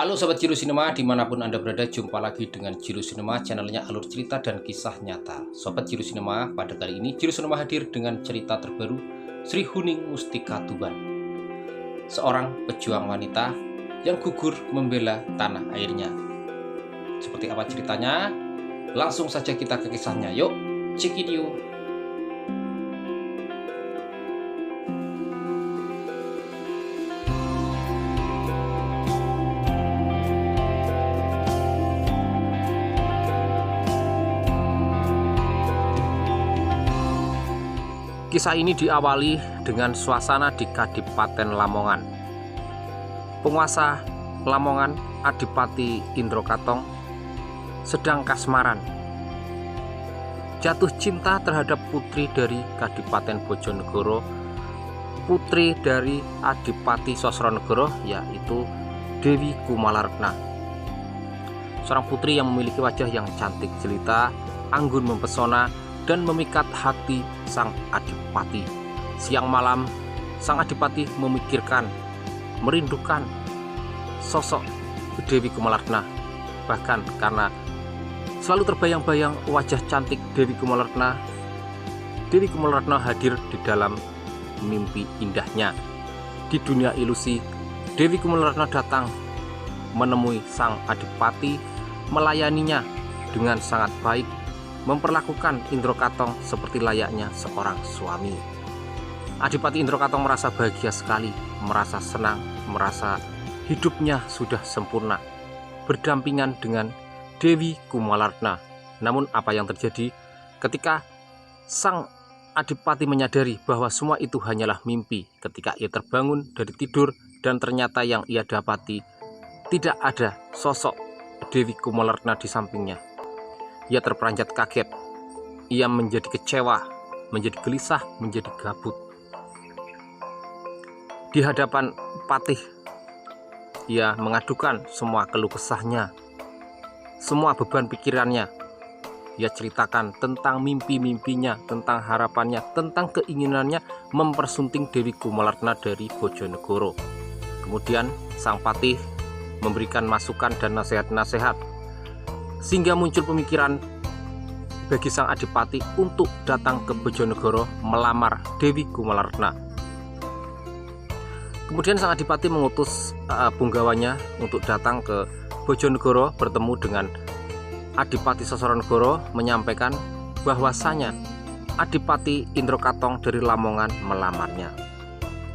Halo Sobat Jiru Sinema, dimanapun Anda berada, jumpa lagi dengan Jiru Sinema, channelnya alur cerita dan kisah nyata. Sobat Jiru Sinema, pada kali ini Jiru Sinema hadir dengan cerita terbaru Sri Huning Mustika Tuban, seorang pejuang wanita yang gugur membela tanah airnya. Seperti apa ceritanya? Langsung saja kita ke kisahnya, yuk check it yuk. Kisah ini diawali dengan suasana di Kadipaten Lamongan. Penguasa Lamongan, Adipati Indro Katong, sedang kasmaran. Jatuh cinta terhadap putri dari Kadipaten Bojonegoro, putri dari Adipati Sosronegoro, yaitu Dewi Kumalartna. Seorang putri yang memiliki wajah yang cantik jelita, anggun mempesona, dan memikat hati sang adipati. Siang malam, sang adipati memikirkan, merindukan sosok Dewi Kumalartna. Bahkan karena selalu terbayang-bayang wajah cantik Dewi Kumalartna hadir di dalam mimpi indahnya. Di dunia ilusi, Dewi Kumalartna datang menemui sang adipati, melayaninya dengan sangat baik, memperlakukan Indro Katong seperti layaknya seorang suami. Adipati Indro Katong merasa bahagia sekali, merasa senang, merasa hidupnya sudah sempurna berdampingan dengan Dewi Kumalartna. Namun apa yang terjadi ketika sang adipati menyadari bahwa semua itu hanyalah mimpi, ketika ia terbangun dari tidur dan ternyata yang ia dapati tidak ada sosok Dewi Kumalartna di sampingnya. Ia terperanjat kaget, ia menjadi kecewa, menjadi gelisah, menjadi gabut. Di hadapan Patih, ia mengadukan semua keluh kesahnya, semua beban pikirannya. Ia ceritakan tentang mimpi-mimpinya, tentang harapannya, tentang keinginannya mempersunting Dewi Kumalartna dari Bojonegoro. Kemudian sang Patih memberikan masukan dan nasihat-nasihat, sehingga muncul pemikiran bagi sang adipati untuk datang ke Bojonegoro melamar Dewi Kumalartna. Kemudian sang adipati mengutus punggawannya untuk datang ke Bojonegoro bertemu dengan Adipati Sosronegoro, menyampaikan bahwasanya Adipati Indro Katong dari Lamongan melamarnya.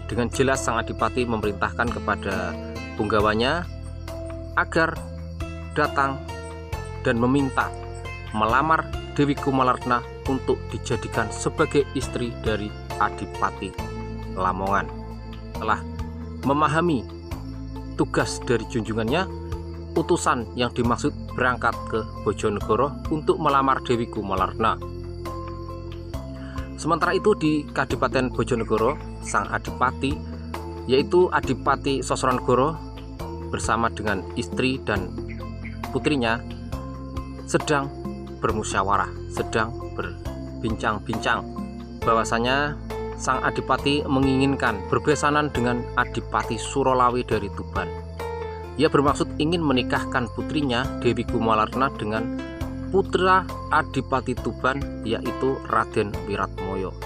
Dengan jelas sang adipati memerintahkan kepada punggawannya agar datang dan meminta melamar Dewi Kumalartna untuk dijadikan sebagai istri dari Adipati Lamongan. Setelah memahami tugas dari junjungannya, utusan yang dimaksud berangkat ke Bojonegoro untuk melamar Dewi Kumalartna. Sementara itu di Kadipaten Bojonegoro, sang adipati yaitu Adipati Sosronegoro bersama dengan istri dan putrinya sedang bermusyawarah, sedang berbincang-bincang bahwasanya sang adipati menginginkan berbesanan dengan Adipati Surolawe dari Tuban. Ia bermaksud ingin menikahkan putrinya Dewi Kumalartna dengan putra Adipati Tuban, yaitu Raden Wiratmoyo.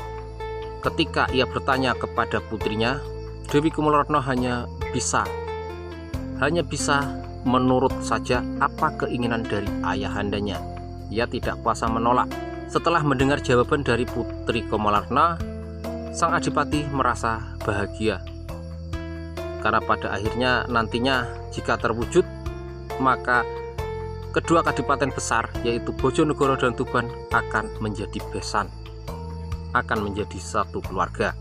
Ketika ia bertanya kepada putrinya, Dewi Kumalartna hanya bisa menurut saja apa keinginan dari ayahandanya. Ia tidak kuasa menolak. Setelah mendengar jawaban dari putri Kumalartna, sang adipati merasa bahagia, karena pada akhirnya nantinya jika terwujud, maka kedua kadipaten besar yaitu Bojonegoro dan Tuban akan menjadi besan, akan menjadi satu keluarga.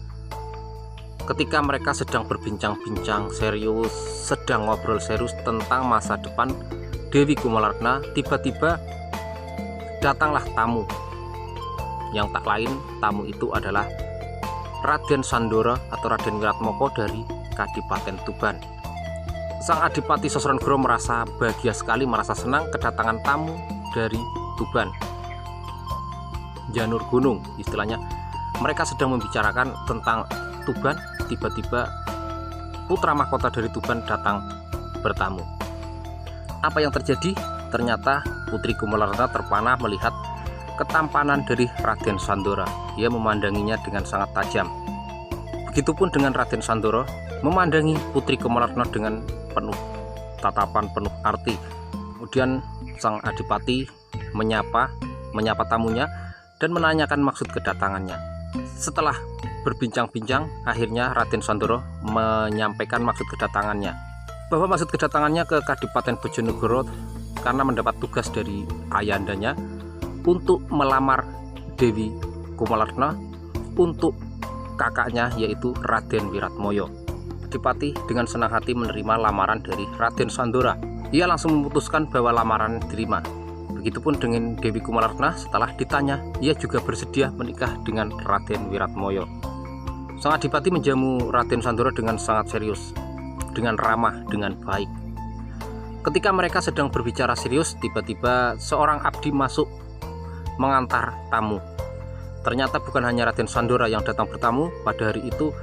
Ketika mereka sedang berbincang-bincang serius, sedang ngobrol serius tentang masa depan Dewi Kumalartna, tiba-tiba datanglah tamu. Yang tak lain, tamu itu adalah Raden Sandoro atau Raden Wiratmoko dari Kadipaten Tuban. Sang Adipati Sosronegoro merasa bahagia sekali, merasa senang kedatangan tamu dari Tuban, Janur Gunung istilahnya. Mereka sedang membicarakan tentang Tuban, tiba-tiba putra mahkota dari Tuban datang bertamu. Apa yang terjadi? Ternyata Putri Kumalarna terpana melihat ketampanan dari Raden Sandoro. Ia memandanginya dengan sangat tajam. Begitupun dengan Raden Sandoro memandangi Putri Kumalarna dengan penuh tatapan penuh arti. Kemudian sang adipati menyapa tamunya dan menanyakan maksud kedatangannya. Setelah berbincang-bincang, akhirnya Raden Sandoro menyampaikan maksud kedatangannya, bahwa maksud kedatangannya ke Kadipaten Bojonegoro karena mendapat tugas dari ayandanya untuk melamar Dewi Kumalarna untuk kakaknya, yaitu Raden Wiratmoyo. Adipati dengan senang hati menerima lamaran dari Raden Sandoro. Ia langsung memutuskan bahwa lamaran diterima. Begitupun dengan Dewi Kumalarna, setelah ditanya, ia juga bersedia menikah dengan Raden Wiratmoyo. Sang adipati menjamu Raden Sandoro dengan sangat serius, dengan ramah, dengan baik. Ketika mereka sedang berbicara serius, tiba-tiba seorang abdi masuk mengantar tamu. Ternyata bukan hanya Raden Sandoro yang datang bertamu, pada hari itu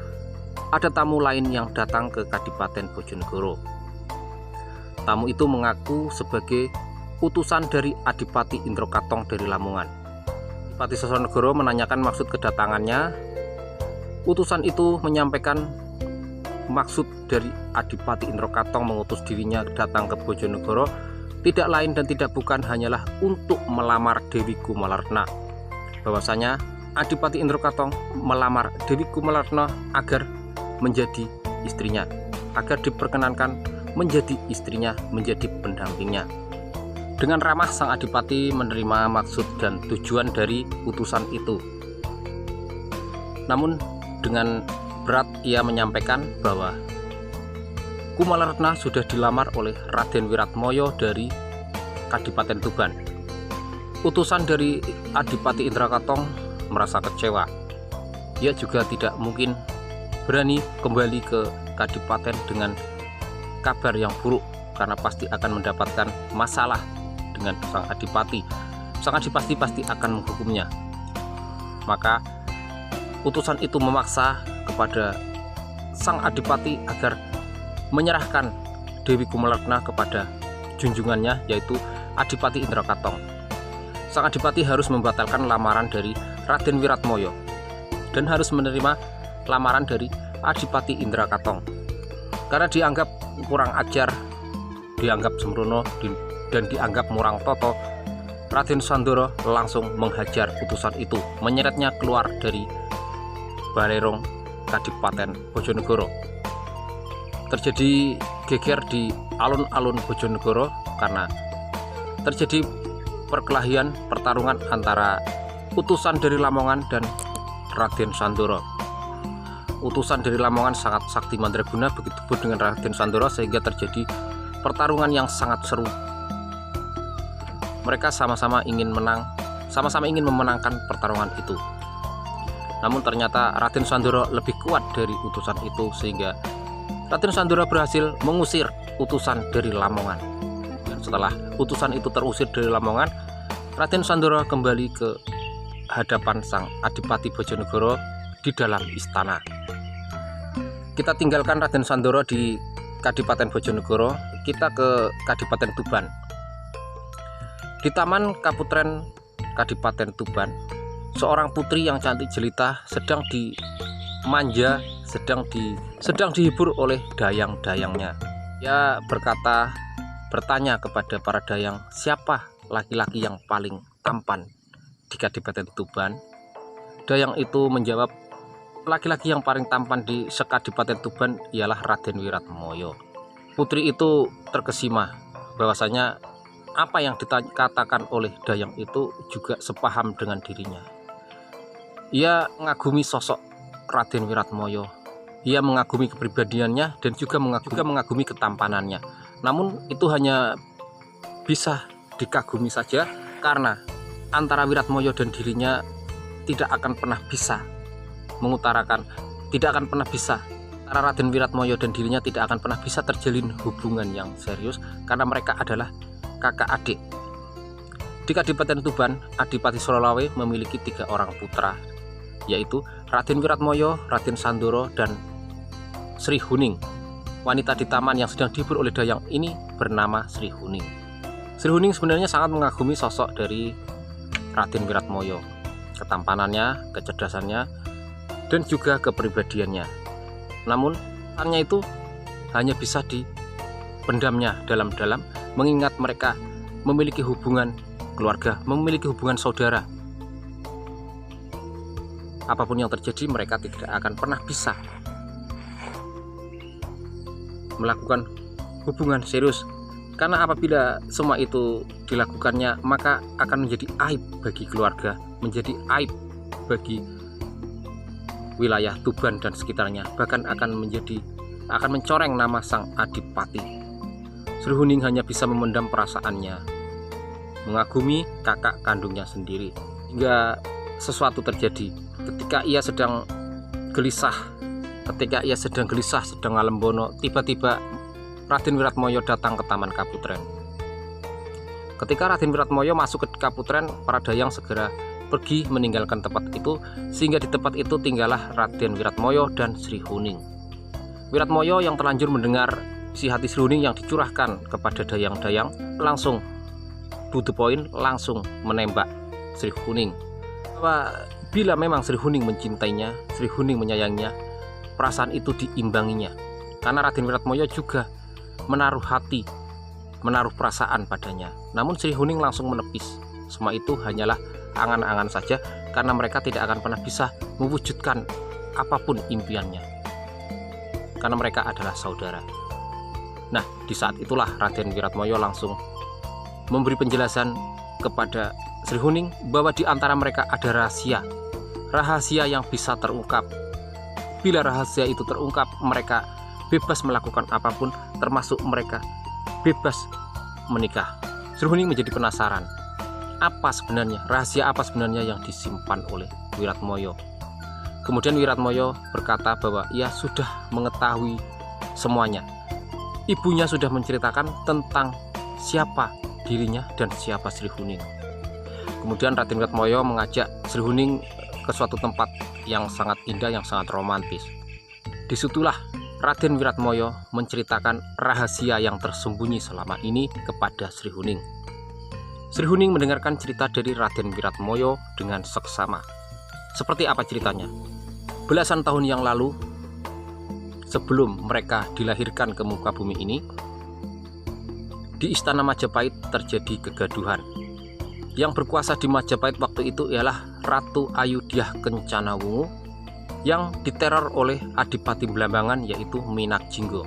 ada tamu lain yang datang ke Kadipaten Bojonegoro. Tamu itu mengaku sebagai utusan dari Adipati Indrokatong dari Lamongan. Adipati Sosronegoro menanyakan maksud kedatangannya. Utusan itu menyampaikan maksud dari Adipati Indrokatong mengutus dirinya datang ke Bojonegoro tidak lain dan tidak bukan hanyalah untuk melamar Dewi Kumalarna. Bahwasanya Adipati Indrokatong melamar Dewi Kumalarna agar menjadi istrinya, agar diperkenankan menjadi istrinya, menjadi pendampingnya. Dengan ramah sang adipati menerima maksud dan tujuan dari utusan itu. Namun dengan berat ia menyampaikan bahwa Kumalarna sudah dilamar oleh Raden Wiratmoyo dari Kadipaten Tuban. Utusan dari Adipati Indrakatong merasa kecewa. Ia juga tidak mungkin berani kembali ke Kadipaten dengan kabar yang buruk, karena pasti akan mendapatkan masalah dengan sang adipati. Sang adipati pasti akan menghukumnya. Maka utusan itu memaksa kepada sang adipati agar menyerahkan Dewi Kumalarna kepada junjungannya, yaitu Adipati Indrakatong. Sang adipati harus membatalkan lamaran dari Raden Wiratmoyo dan harus menerima lamaran dari Adipati Indrakatong karena dianggap kurang ajar, dianggap sembrono, dan dianggap murang toto. Raden Sandoro langsung menghajar utusan itu, menyeretnya keluar dari Balerong Kadipaten Bojonegoro. Terjadi geger di alun-alun Bojonegoro karena terjadi perkelahian, pertarungan antara utusan dari Lamongan dan Raden Sandoro. Utusan dari Lamongan sangat sakti mandraguna, begitupun dengan Raden Sandoro, sehingga terjadi pertarungan yang sangat seru. Mereka sama-sama ingin menang, sama-sama ingin memenangkan pertarungan itu. Namun ternyata Raden Sandoro lebih kuat dari utusan itu, sehingga Raden Sandoro berhasil mengusir utusan dari Lamongan. Dan setelah utusan itu terusir dari Lamongan, Raden Sandoro kembali ke hadapan sang Adipati Bojonegoro di dalam istana. Kita tinggalkan Raden Sandoro di Kadipaten Bojonegoro, kita ke Kadipaten Tuban. Di Taman Kaputren Kadipaten Tuban, seorang putri yang cantik jelita sedang dimanja, sedang dihibur oleh dayang-dayangnya. Ia bertanya kepada para dayang, siapa laki-laki yang paling tampan di Kadipaten Tuban? Dayang itu menjawab, laki-laki yang paling tampan di sekadipaten Tuban ialah Raden Wiratmoyo. Putri itu terkesima bahwasanya apa yang dikatakan oleh dayang itu juga sepaham dengan dirinya. Ia mengagumi sosok Raden Wiratmoyo, ia mengagumi kepribadiannya dan juga mengagumi ketampanannya. Namun itu hanya bisa dikagumi saja karena antara Wiratmoyo dan dirinya tidak akan pernah bisa mengutarakan, tidak akan pernah bisa, antara Raden Wiratmoyo dan dirinya tidak akan pernah bisa terjalin hubungan yang serius karena mereka adalah kakak adik. Di Kadipaten Tuban, Adipati Sololawe memiliki 3 orang putra, yaitu Raden Wiratmoyo, Raden Sandoro, dan Sri Huning. wanita di taman yang sedang dihibur oleh Dayang ini bernama Sri Huning. Sri Huning sebenarnya sangat mengagumi sosok dari Raden Wiratmoyo, ketampanannya, kecerdasannya, dan juga kepribadiannya. Namun, pesannya itu hanya bisa dipendamnya dalam-dalam, mengingat mereka memiliki hubungan keluarga, memiliki hubungan saudara. Apapun yang terjadi, mereka tidak akan pernah bisa melakukan hubungan serius, karena apabila semua itu dilakukannya, maka akan menjadi aib bagi keluarga, menjadi aib bagi wilayah Tuban dan sekitarnya, bahkan akan mencoreng nama sang adipati. Sri Huning hanya bisa memendam perasaannya, mengagumi kakak kandungnya sendiri, hingga sesuatu terjadi ketika ia sedang gelisah, sedang alembono. Tiba-tiba Raden Wiratmoyo datang ke Taman Kaputren. Ketika Raden Wiratmoyo masuk ke Kaputren, para Dayang segera pergi meninggalkan tempat itu, sehingga di tempat itu tinggallah Raden Wiratmoyo dan Sri Huning. Wiratmoyo yang terlanjur mendengar isi hati Sri Huning yang dicurahkan kepada Dayang-Dayang, langsung to the point, langsung menembak Sri Huning. Bahwa bila memang Sri Huning mencintainya, Sri Huning menyayanginya, perasaan itu diimbanginya, karena Raden Wiratmoyo juga menaruh hati, menaruh perasaan padanya. Namun Sri Huning langsung menepis. Semua itu hanyalah angan-angan saja, karena mereka tidak akan pernah bisa mewujudkan apapun impiannya, karena mereka adalah saudara. Nah, di saat itulah Raden Wiratmoyo langsung memberi penjelasan kepada Sri Huning bahwa di antara mereka ada rahasia yang bisa terungkap. Bila rahasia itu terungkap, mereka bebas melakukan apapun, termasuk mereka bebas menikah. Sri Huning menjadi penasaran, rahasia apa sebenarnya yang disimpan oleh Wiratmoyo. Kemudian Wiratmoyo berkata bahwa ia sudah mengetahui semuanya. Ibunya sudah menceritakan tentang siapa dirinya dan siapa Sri Huning. Kemudian Raden Wiratmoyo mengajak Sri Huning ke suatu tempat yang sangat indah, yang sangat romantis. Disitulah Raden Wiratmoyo menceritakan rahasia yang tersembunyi selama ini kepada Sri Huning. Sri Huning mendengarkan cerita dari Raden Wiratmoyo dengan seksama. Seperti apa ceritanya? Belasan tahun yang lalu, sebelum mereka dilahirkan ke muka bumi ini, di Istana Majapahit terjadi kegaduhan. Yang berkuasa di Majapahit waktu itu ialah Ratu Ayudyah Kencanawungu yang diteror oleh Adipati Blambangan, yaitu Minak Jinggo.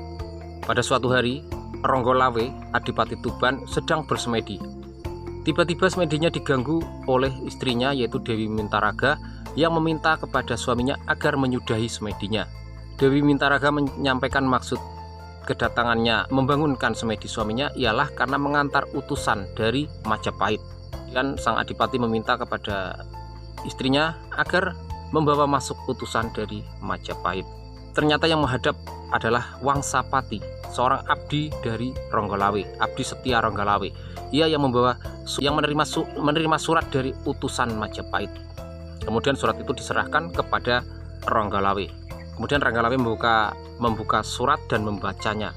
Pada suatu hari, Ronggolawe, Adipati Tuban, sedang bersemedi. Tiba-tiba semedinya diganggu oleh istrinya, yaitu Dewi Mintaraga, yang meminta kepada suaminya agar menyudahi semedinya. Dewi Mintaraga menyampaikan maksud kedatangannya membangunkan semedi suaminya ialah karena mengantar utusan dari Majapahit. Dan sang adipati meminta kepada istrinya agar membawa masuk utusan dari Majapahit. Ternyata yang menghadap adalah Wangsapati, seorang abdi dari Ronggolawe, abdi setia Ronggolawe. Ia yang menerima surat dari utusan Majapahit. Kemudian surat itu diserahkan kepada Ronggolawe. Kemudian Ronggolawe membuka surat dan membacanya.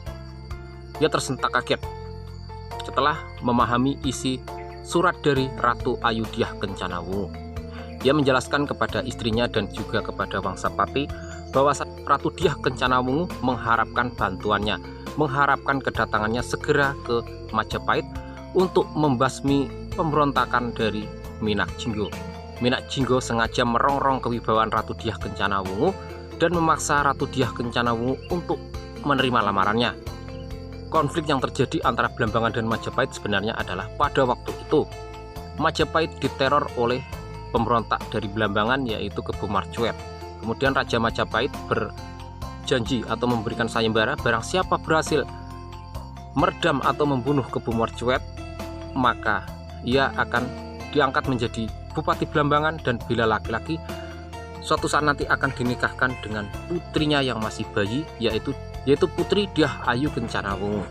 Ia tersentak kaget setelah memahami isi surat dari Ratu Ayudyah Kencanawungu. Ia menjelaskan kepada istrinya dan juga kepada Wangsapati bahwa Ratu Dyah Kencanawungu mengharapkan bantuannya, mengharapkan kedatangannya segera ke Majapahit untuk membasmi pemberontakan dari Minak Jinggo. Minak Jinggo sengaja merongrong kewibawaan Ratu Dyah Kencanawungu dan memaksa Ratu Dyah Kencanawungu untuk menerima lamarannya. Konflik yang terjadi antara Blambangan dan Majapahit sebenarnya adalah pada waktu itu Majapahit diteror oleh pemberontak dari Blambangan, yaitu Kebo Marcuet. Kemudian Raja Majapahit berjanji atau memberikan sayembara, barang siapa berhasil meredam atau membunuh Kebo Marcuet, maka ia akan diangkat menjadi Bupati Blambangan, dan bila laki-laki suatu saat nanti akan dinikahkan dengan putrinya yang masih bayi, yaitu Putri Dyah Ayu Kencanawungu.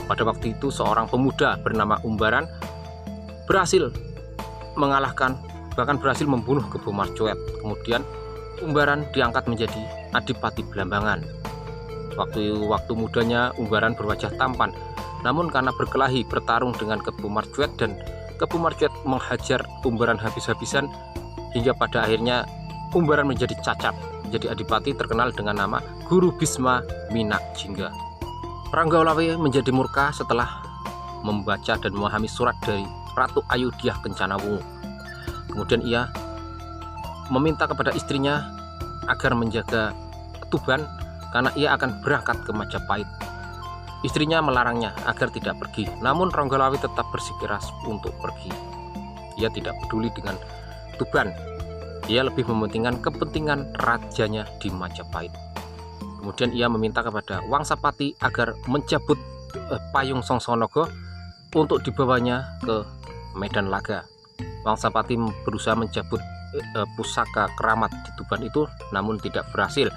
Pada waktu itu seorang pemuda bernama Umbaran berhasil mengalahkan, bahkan berhasil membunuh Kebo Marcuet. Kemudian Umbaran diangkat menjadi Adipati Blambangan. Waktu mudanya Unggaran berwajah tampan, namun karena berkelahi bertarung dengan Kebu Marjuet dan Kebu Marjuet menghajar Unggaran habis-habisan hingga pada akhirnya Unggaran menjadi cacat, menjadi adipati terkenal dengan nama Guru Bisma Minak Jingga. Ranggalawe menjadi murka setelah membaca dan memahami surat dari Ratu Ayudyah Kencanawungu. Kemudian ia meminta kepada istrinya agar menjaga Tuban karena ia akan berangkat ke Majapahit. Istrinya melarangnya agar tidak pergi, namun Ranggalawe tetap bersikeras untuk pergi. Ia tidak peduli dengan Tuban. Ia lebih mementingkan kepentingan rajanya di Majapahit. Kemudian ia meminta kepada Wangsapati agar mencabut payung Songsonogo untuk dibawanya ke Medan Laga. Wangsapati berusaha mencabut pusaka keramat di Tuban itu, namun tidak berhasil.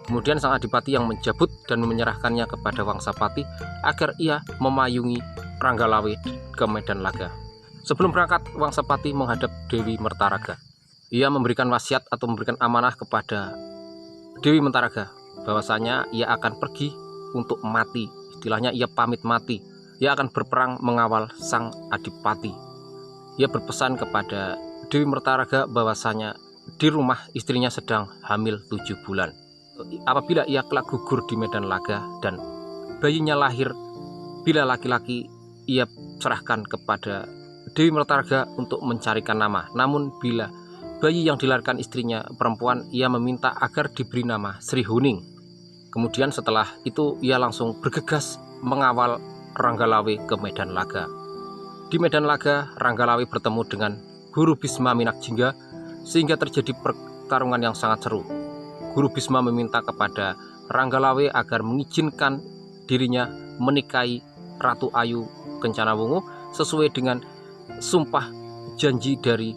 Kemudian sang adipati yang mencabut dan menyerahkannya kepada Wangsapati agar ia memayungi Ranggalawe ke Medan Laga. Sebelum berangkat, Wangsapati menghadap Dewi Mertaraga. Ia memberikan wasiat atau memberikan amanah kepada Dewi Mertaraga bahwasanya ia akan pergi untuk mati. Istilahnya ia pamit mati. Ia akan berperang mengawal sang adipati. Ia berpesan kepada Dewi Mertaraga bahwasanya di rumah istrinya sedang hamil 7 bulan. Apabila ia kelak gugur di Medan Laga dan bayinya lahir bila laki-laki, ia serahkan kepada Dewi Mertaraga untuk mencarikan nama. Namun bila bayi yang dilahirkan istrinya perempuan, ia meminta agar diberi nama Sri Huning. Kemudian setelah itu ia langsung bergegas mengawal Ranggalawe ke Medan Laga. Di Medan Laga, Ranggalawe bertemu dengan Guru Bisma Minak Jingga sehingga terjadi pertarungan yang sangat seru. Guru Bisma meminta kepada Ranggalawe agar mengizinkan dirinya menikahi Ratu Ayu Kencanawungu sesuai dengan sumpah janji dari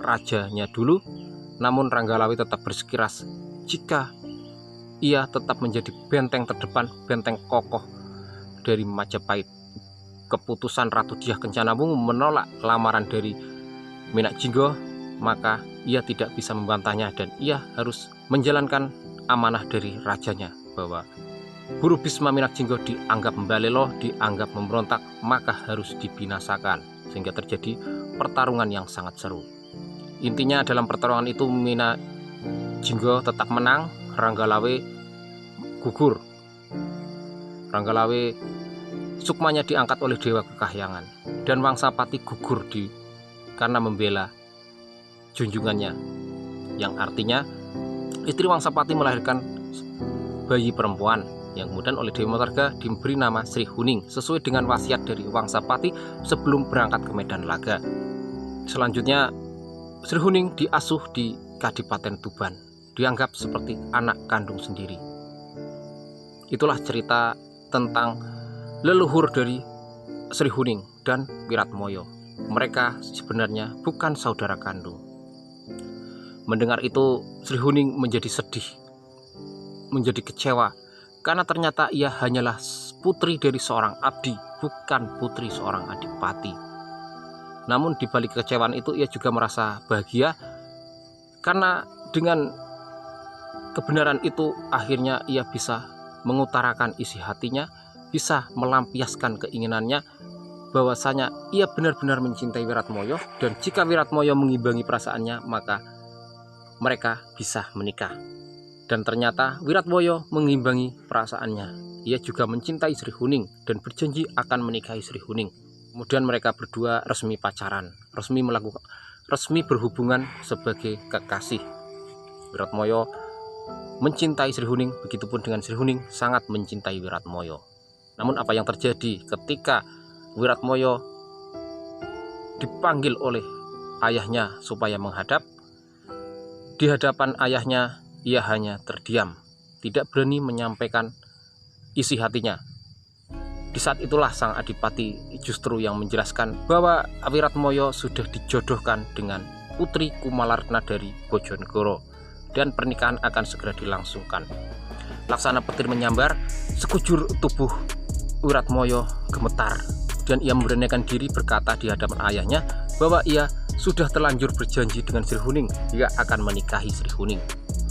rajanya dulu. Namun Ranggalawe tetap bersikeras jika ia tetap menjadi benteng terdepan, benteng kokoh dari Majapahit. Keputusan Ratu Dyah Kencanawungu menolak lamaran dari Minak Jingga, maka ia tidak bisa membantahnya dan ia harus menjalankan amanah dari rajanya bahwa Guru Bisma Minak Jingga dianggap membalelo, dianggap memberontak, maka harus dibinasakan, sehingga terjadi pertarungan yang sangat seru. Intinya dalam pertarungan itu Minak Jingga tetap menang, Ranggalawe gugur. Ranggalawe sukmanya diangkat oleh Dewa Kekahyangan dan Wangsapati gugur karena membela junjungannya, yang artinya istri Wangsapati melahirkan bayi perempuan yang kemudian oleh Dewi Mertaraga diberi nama Sri Huning sesuai dengan wasiat dari Wangsapati sebelum berangkat ke Medan Laga. Selanjutnya Sri Huning diasuh di Kadipaten Tuban, dianggap seperti anak kandung sendiri. Itulah cerita tentang leluhur dari Sri Huning dan Wiratmoyo. Mereka sebenarnya bukan saudara kandung. Mendengar itu Sri Huning menjadi sedih, menjadi kecewa, karena ternyata ia hanyalah putri dari seorang abdi, bukan putri seorang adipati. Namun di balik kekecewaan itu ia juga merasa bahagia, karena dengan kebenaran itu akhirnya ia bisa mengutarakan isi hatinya, bisa melampiaskan keinginannya bahwasanya ia benar-benar mencintai Wiratmoyo, dan jika Wiratmoyo mengimbangi perasaannya maka mereka bisa menikah. Dan ternyata Wiratmoyo mengimbangi perasaannya. Ia juga mencintai Sri Huning dan berjanji akan menikahi Sri Huning. Kemudian mereka berdua resmi pacaran, resmi berhubungan sebagai kekasih. Wiratmoyo mencintai Sri Huning, begitupun dengan Sri Huning sangat mencintai Wiratmoyo. Namun apa yang terjadi ketika Wiratmoyo dipanggil oleh ayahnya supaya menghadap? Di hadapan ayahnya ia hanya terdiam, tidak berani menyampaikan isi hatinya. Di saat itulah sang adipati justru yang menjelaskan bahwa Wiratmoyo sudah dijodohkan dengan putri Kumalarna dari Bojonegoro dan pernikahan akan segera dilangsungkan. Laksana petir menyambar, sekujur tubuh Wiratmoyo gemetar dan ia memberanikan diri berkata di hadapan ayahnya bahwa ia sudah terlanjur berjanji dengan Sri Huning, ia akan menikahi Sri Huning.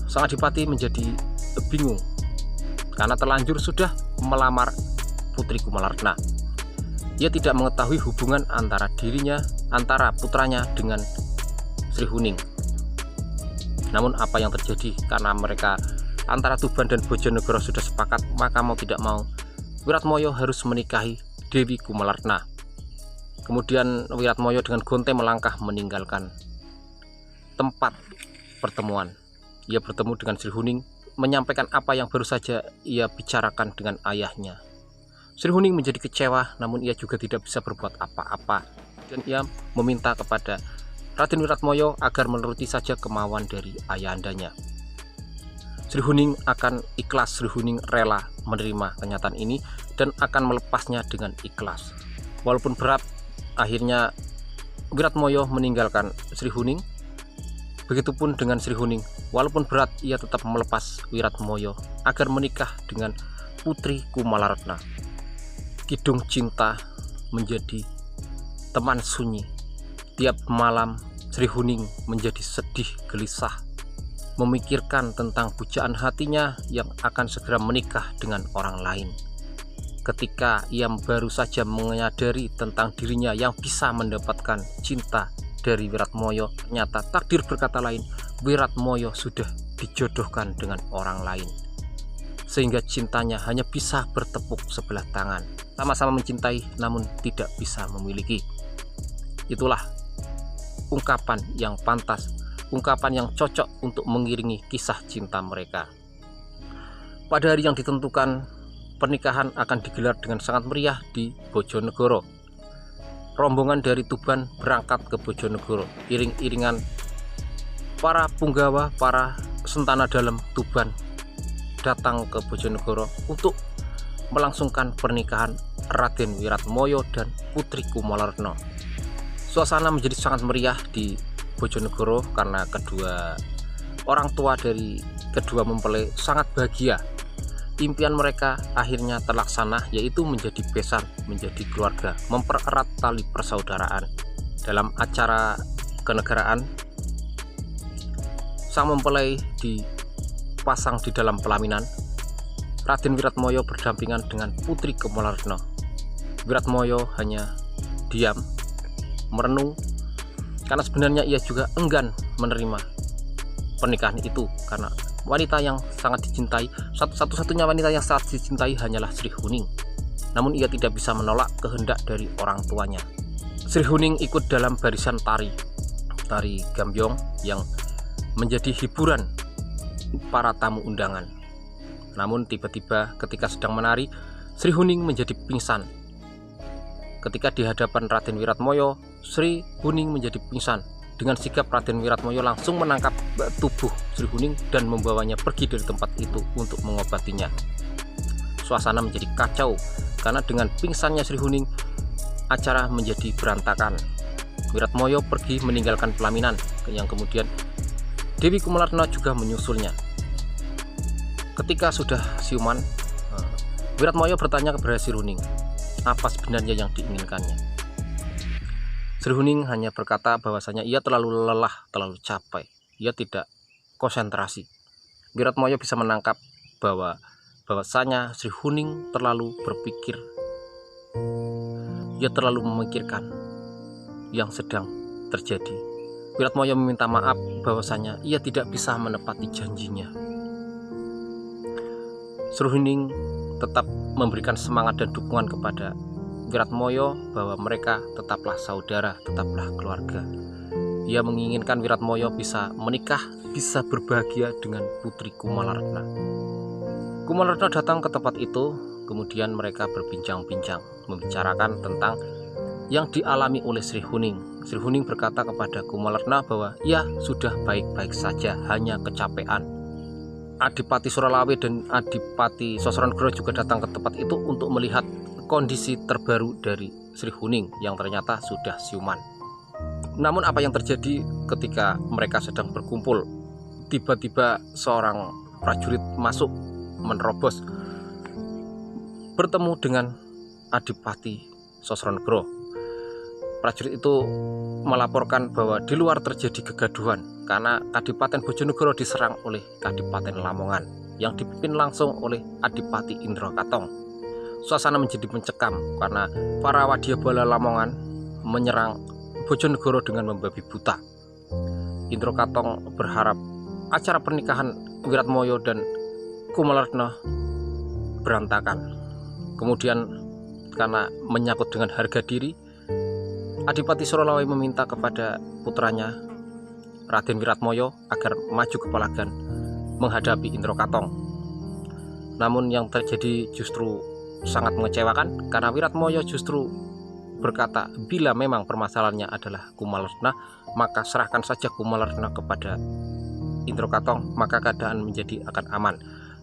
Sang adipati menjadi bingung. karena terlanjur sudah melamar Putri Kumalarna. Ia tidak mengetahui hubungan antara putranya dengan Sri Huning. Namun apa yang terjadi, karena mereka antara Tuban dan Bojonegoro sudah sepakat, maka mau tidak mau Wiratmoyo harus menikahi Dewi Kumalarna. Kemudian Wiratmoyo dengan Gonte melangkah meninggalkan tempat pertemuan. Ia bertemu dengan Sri Huning, menyampaikan apa yang baru saja ia bicarakan dengan ayahnya. Sri Huning menjadi kecewa, namun ia juga tidak bisa berbuat apa-apa, dan ia meminta kepada Raden Wiratmoyo agar menuruti saja kemauan dari ayahandanya. Sri Huning akan ikhlas, Sri Huning rela menerima kenyataan ini dan akan melepasnya dengan ikhlas. Walaupun berat, akhirnya Wiratmoyo meninggalkan Sri Huning. Begitupun dengan Sri Huning, walaupun berat, ia tetap melepas Wiratmoyo agar menikah dengan Putri Kumalarna. Kidung cinta menjadi teman sunyi. Tiap malam Sri Huning menjadi sedih gelisah, memikirkan tentang pujaan hatinya yang akan segera menikah dengan orang lain. Ketika ia baru saja menyadari tentang dirinya yang bisa mendapatkan cinta dari Wiratmoyo, ternyata takdir berkata lain. Wiratmoyo sudah dijodohkan dengan orang lain, sehingga cintanya hanya bisa bertepuk sebelah tangan. Sama-sama mencintai namun tidak bisa memiliki. Itulah ungkapan yang pantas, ungkapan yang cocok untuk mengiringi kisah cinta mereka. Pada hari yang ditentukan, pernikahan akan digelar dengan sangat meriah di Bojonegoro. Rombongan dari Tuban berangkat ke Bojonegoro. Iring-iringan para punggawa, para sentana dalam Tuban datang ke Bojonegoro untuk melangsungkan pernikahan Raden Wiratmoyo dan Putri Kumalarna. Suasana menjadi sangat meriah di Bojonegoro karena kedua orang tua dari kedua mempelai sangat bahagia. Impian mereka akhirnya terlaksana, yaitu menjadi besan, menjadi keluarga, mempererat tali persaudaraan. Dalam acara kenegaraan, sang mempelai dipasang di dalam pelaminan. Raden Wiratmoyo berdampingan dengan Putri Kumalarna. Wiratmoyo hanya diam, merenung, karena sebenarnya ia juga enggan menerima pernikahan itu, karena wanita yang sangat dicintai, satu-satunya wanita yang sangat dicintai hanyalah Sri Huning. Namun ia tidak bisa menolak kehendak dari orang tuanya. Sri Huning ikut dalam barisan tari gambyong yang menjadi hiburan para tamu undangan. Namun tiba-tiba ketika sedang menari, Sri Huning menjadi pingsan. Ketika di hadapan Raden Wiratmoyo, Sri Huning menjadi pingsan. Dengan sigap Raden Wiratmoyo langsung menangkap tubuh Sri Huning dan membawanya pergi dari tempat itu untuk mengobatinya. Suasana menjadi kacau karena dengan pingsannya Sri Huning, acara menjadi berantakan. Wiratmoyo pergi meninggalkan pelaminan, yang kemudian Dewi Kumalarna juga menyusulnya. Ketika sudah siuman, Wiratmoyo bertanya kepada Sri Huning, apa sebenarnya yang diinginkannya. Sri Huning hanya berkata bahwasanya ia terlalu lelah, terlalu capek, ia tidak konsentrasi. Wiratmoyo bisa menangkap bahwasanya Sri Huning terlalu berpikir, ia terlalu memikirkan yang sedang terjadi. Wiratmoyo meminta maaf bahwasanya ia tidak bisa menepati janjinya. Sri Huning tetap memberikan semangat dan dukungan kepada Wiratmoyo bahwa mereka tetaplah saudara, tetaplah keluarga. Ia menginginkan Wiratmoyo bisa menikah, bisa berbahagia dengan Putri Kumalarna. Kumalarna datang ke tempat itu, kemudian mereka berbincang-bincang, membicarakan tentang yang dialami oleh Sri Huning. Sri Huning berkata kepada Kumalarna bahwa ia sudah baik-baik saja, hanya kecapean. Adipati Suralawe dan Adipati Sosronegoro juga datang ke tempat itu untuk melihat kondisi terbaru dari Sri Huning yang ternyata sudah siuman. Namun apa yang terjadi ketika mereka sedang berkumpul, tiba-tiba seorang prajurit masuk menerobos bertemu dengan Adipati Sosronegoro. Prajurit itu melaporkan bahwa di luar terjadi kegaduhan karena Kadipaten Bojonegoro diserang oleh Kadipaten Lamongan. yang dipimpin langsung oleh Adipati Indrakatong. Suasana menjadi mencekam karena para wadyabala Lamongan menyerang Bojonegoro dengan membabi buta. Indrakatong berharap acara pernikahan Wiratmoyo dan Kumalarna berantakan. Kemudian karena menyangkut dengan harga diri, Adipati Sorolawe meminta kepada putranya Raden Wiratmoyo agar maju ke Palagan menghadapi Indrakatong. Namun yang terjadi justru sangat mengecewakan karena Wiratmoyo justru berkata, bila memang permasalahannya adalah Kumalarna, maka serahkan saja Kumalarna kepada Indrakatong, maka keadaan menjadi akan aman.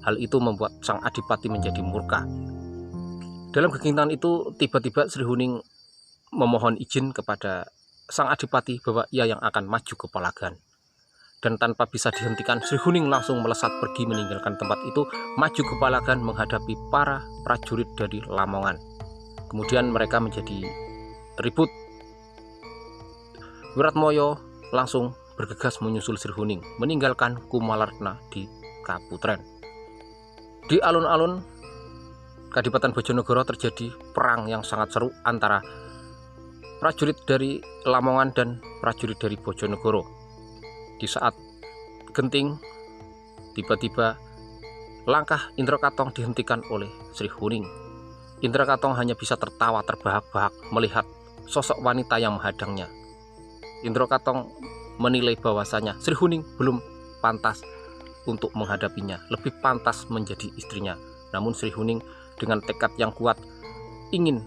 Hal itu membuat sang adipati menjadi murka. Dalam kegintaan itu tiba-tiba Sri Huning memohon izin kepada sang adipati bahwa ia yang akan maju ke Palagan. Dan tanpa bisa dihentikan, Sri Huning langsung melesat pergi meninggalkan tempat itu, maju ke Palagan menghadapi para prajurit dari Lamongan. Kemudian mereka menjadi ribut. Wiratmoyo langsung bergegas menyusul Sri Huning, meninggalkan Kumalarna di Kaputren. Di alun-alun Kadipaten Bojonegoro terjadi perang yang sangat seru antara prajurit dari Lamongan dan prajurit dari Bojonegoro. Di saat genting, tiba-tiba langkah Indrakatong dihentikan oleh Sri Huning. Indrakatong hanya bisa tertawa terbahak-bahak melihat sosok wanita yang menghadangnya. Indrakatong menilai bahwasanya Sri Huning belum pantas untuk menghadapinya, lebih pantas menjadi istrinya. Namun Sri Huning dengan tekad yang kuat ingin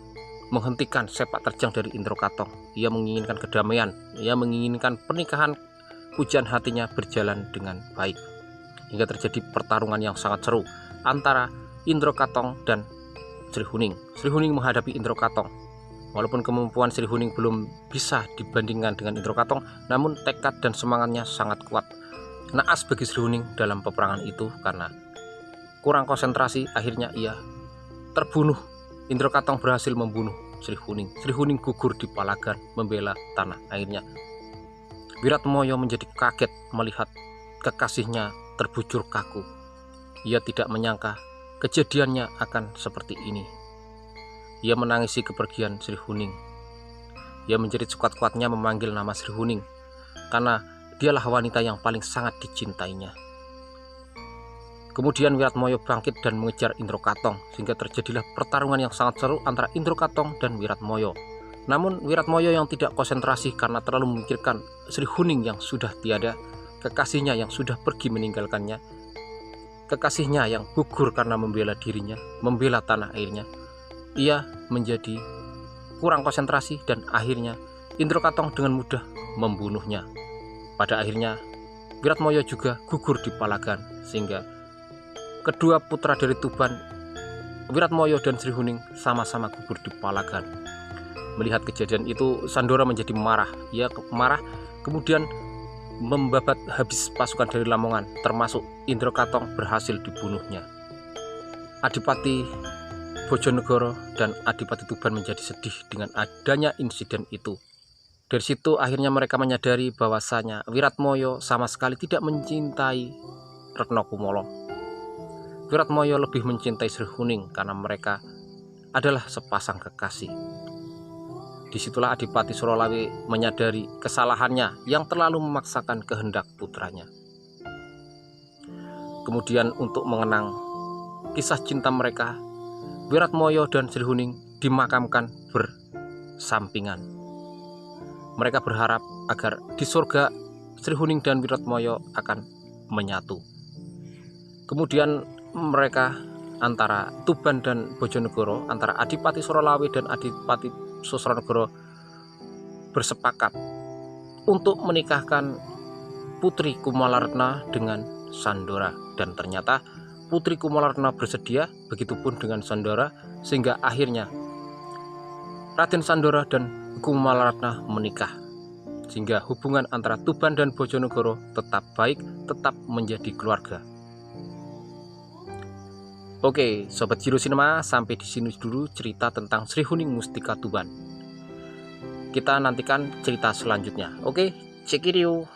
menghentikan sepak terjang dari Indrakatong. Ia menginginkan kedamaian, ia menginginkan pernikahan pujian hatinya berjalan dengan baik. Hingga terjadi pertarungan yang sangat seru antara Indrakatong dan Sri Huning. Sri Huning menghadapi Indrakatong. Walaupun kemampuan Sri Huning belum bisa dibandingkan dengan Indrakatong, namun tekad dan semangatnya sangat kuat. Naas bagi Sri Huning dalam peperangan itu karena kurang konsentrasi, akhirnya ia terbunuh. Indrakatong berhasil membunuh Sri Huning. Sri Huning gugur di Palagan membela tanah airnya. Wiratmoyo menjadi kaget melihat kekasihnya terbujur kaku. Ia tidak menyangka kejadiannya akan seperti ini. Ia menangisi kepergian Sri Huning. Ia menjerit sekuat-kuatnya memanggil nama Sri Huning karena dialah wanita yang paling sangat dicintainya. Kemudian Wiratmoyo bangkit dan mengejar Indrakatong, sehingga terjadilah pertarungan yang sangat seru antara Indrakatong dan Wiratmoyo. Namun Wiratmoyo yang tidak konsentrasi karena terlalu memikirkan Sri Huning yang sudah tiada, kekasihnya yang sudah pergi meninggalkannya, kekasihnya yang gugur karena membela dirinya, membela tanah airnya. Ia menjadi kurang konsentrasi dan akhirnya Indrakatong dengan mudah membunuhnya. Pada akhirnya Wiratmoyo juga gugur di Palagan, sehingga kedua putra dari Tuban, Wiratmoyo dan Sri Huning, sama-sama gugur di Palagan. Melihat kejadian itu, Sandora menjadi marah. Ia marah kemudian membabat habis pasukan dari Lamongan, termasuk Indrakatong berhasil dibunuhnya. Adipati Bojonegoro dan Adipati Tuban menjadi sedih dengan adanya insiden itu. Dari situ akhirnya mereka menyadari bahwasanya Wiratmoyo sama sekali tidak mencintai Retno Kumolo. Wiratmoyo lebih mencintai Sri Huning karena mereka adalah sepasang kekasih. Disitulah Adipati Sorolawe menyadari kesalahannya yang terlalu memaksakan kehendak putranya. Kemudian untuk mengenang kisah cinta mereka, Wiratmoyo dan Sri Huning dimakamkan bersampingan. Mereka berharap agar di surga Sri Huning dan Wiratmoyo akan menyatu. Kemudian mereka antara Tuban dan Bojonegoro, antara Adipati Sorolawe dan Adipati Sosronegoro bersepakat untuk menikahkan Putri Kumalarna dengan Sandora, dan ternyata Putri Kumalarna bersedia, begitupun dengan Sandora, sehingga akhirnya Raden Sandora dan Kumalarna menikah, sehingga hubungan antara Tuban dan Bojonegoro tetap baik, tetap menjadi keluarga. Oke, Sobat Jiro Cinema, sampai di sini dulu cerita tentang Sri Huning Mustika Tuban. Kita nantikan cerita selanjutnya. Oke, check it out.